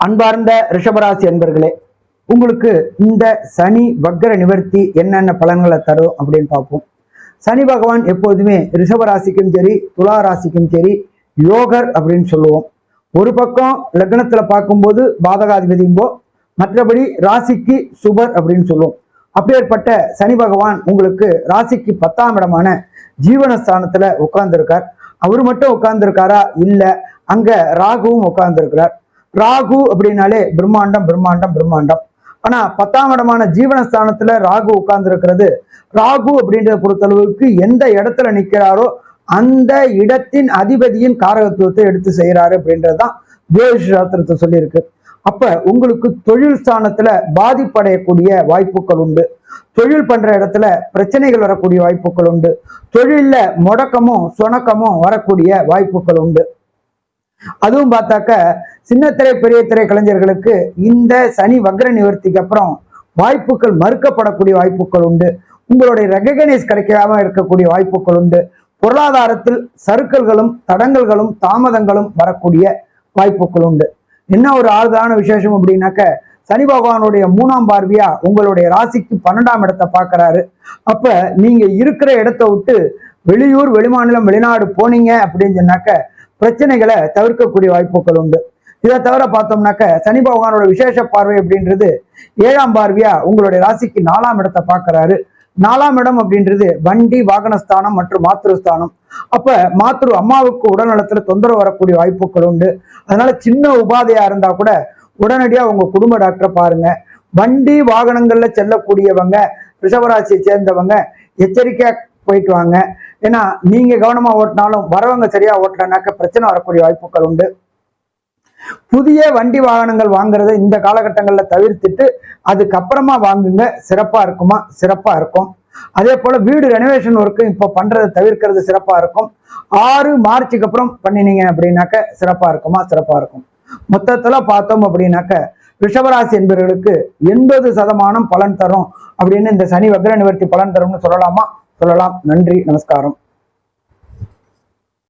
அன்பார்ந்த ரிஷபராசி அன்பர்களே, உங்களுக்கு இந்த சனி வக்ர நிவர்த்தி என்னென்ன பலன்களை தரும் அப்படின்னு பார்ப்போம். சனி பகவான் எப்போதுமே ரிஷபராசிக்கும் சரி துலா ராசிக்கும் சரி யோகர் அப்படின்னு சொல்லுவோம். ஒரு பக்கம் லக்னத்துல பார்க்கும்போது பாதகாதிபதியும்போ, மற்றபடி ராசிக்கு சுபர் அப்படின்னு சொல்லுவோம். அப்பேற்பட்ட சனி பகவான் உங்களுக்கு ராசிக்கு 10ஆம் இடமான ஜீவனஸ்தானத்துல உட்கார்ந்துருக்கார். அவரு மட்டும் உட்கார்ந்துருக்காரா? இல்ல, அங்க ராகுவும் உட்கார்ந்துருக்கிறார். ராகு அப்படின்னாலே பிரம்மாண்டம் பிரம்மாண்டம் பிரம்மாண்டம். ஆனா 10ஆம் இடமான ஜீவனஸ்தானத்துல ராகு உட்கார்ந்து இருக்கிறது, ராகு அப்படின்றத பொறுத்தளவுக்கு எந்த இடத்துல நிற்கிறாரோ அந்த இடத்தின் அதிபதியின் காரகத்துவத்தை எடுத்து செய்யறாரு அப்படின்றதுதான் ஜோதிஷ சாஸ்திரத்தை சொல்லியிருக்கு. அப்ப உங்களுக்கு தொழில் ஸ்தானத்துல பாதிப்படையக்கூடிய வாய்ப்புகள் உண்டு. தொழில் பண்ற இடத்துல பிரச்சனைகள் வரக்கூடிய வாய்ப்புகள் உண்டு. தொழில்ல முடக்கமும் சுணக்கமும் வரக்கூடிய வாய்ப்புகள் உண்டு. அதுவும் பார்த்தாக்க சின்னத்திரை பெரிய திரை கலைஞர்களுக்கு இந்த சனி வக்ர நிவர்த்திக்கு அப்புறம் வாய்ப்புகள் மறுக்கப்படக்கூடிய வாய்ப்புகள் உண்டு. உங்களுடைய ரெகக்னைஸ் கிடைக்காம இருக்கக்கூடிய வாய்ப்புகள் உண்டு. பொருளாதாரத்தில் சறுக்கல்களும் தடங்கல்களும் தாமதங்களும் வரக்கூடிய வாய்ப்புகள் உண்டு. என்ன ஒரு ஆறுதலான விசேஷம் அப்படின்னாக்க, சனி பகவானுடைய 3ஆம் பார்வையா உங்களுடைய ராசிக்கு 12ஆம் இடத்தை பார்க்கறாரு. அப்ப நீங்க இருக்கிற இடத்த விட்டு வெளியூர் வெளிமாநிலம் வெளிநாடு போனீங்க அப்படின்னு சொன்னாக்க பிரச்சனைகளை தவிர்க்கக்கூடிய வாய்ப்புகள் உண்டு. இதை தவிர பார்த்தோம்னாக்க சனி பகவானோட விசேஷ பார்வை அப்படின்றது 7ஆம் பார்வையா உங்களுடைய ராசிக்கு 4ஆம் இடத்தை பார்க்கறாரு. 4ஆம் இடம் அப்படின்றது வண்டி வாகனஸ்தானம் மற்றும் மாத்திருஸ்தானம். அப்ப மாத்திரு அம்மாவுக்கு உடல்நலத்துல தொந்தரவு வரக்கூடிய வாய்ப்புகள் உண்டு. அதனால சின்ன உபாதையா இருந்தா கூட உடனடியா உங்க குடும்ப டாக்டரை பாருங்க. வண்டி வாகனங்கள்ல செல்லக்கூடியவங்க ரிஷபராசியை சேர்ந்தவங்க எச்சரிக்கையா போயிட்டு வாங்க. ஏன்னா நீங்க கவனமா ஓட்டினாலும் வரவங்க சரியா ஓட்டலனாக்க பிரச்சனை வரக்கூடிய வாய்ப்புகள் உண்டு. புதிய வண்டி வாகனங்கள் வாங்குறத இந்த காலகட்டங்கள்ல தவிர்த்துட்டு அதுக்கப்புறமா வாங்குங்க, சிறப்பா இருக்குமா? சிறப்பா இருக்கும். அதே போல வீடு ரெனோவேஷன் ஒர்க்கு இப்ப பண்றதை தவிர்க்கிறது சிறப்பா இருக்கும். 6 மார்ச்சுக்கு அப்புறம் பண்ணினீங்க அப்படின்னாக்க சிறப்பா இருக்குமா? சிறப்பா இருக்கும். மொத்தத்துல பார்த்தோம் அப்படின்னாக்க ரிஷபராசி என்பவர்களுக்கு 80% பலன் தரும் அப்படின்னு இந்த சனி வக்ர நிவர்த்தி பலன் தரும்னு சொல்லலாமா? சொல்லலாம். நன்றி, நமஸ்காரம்.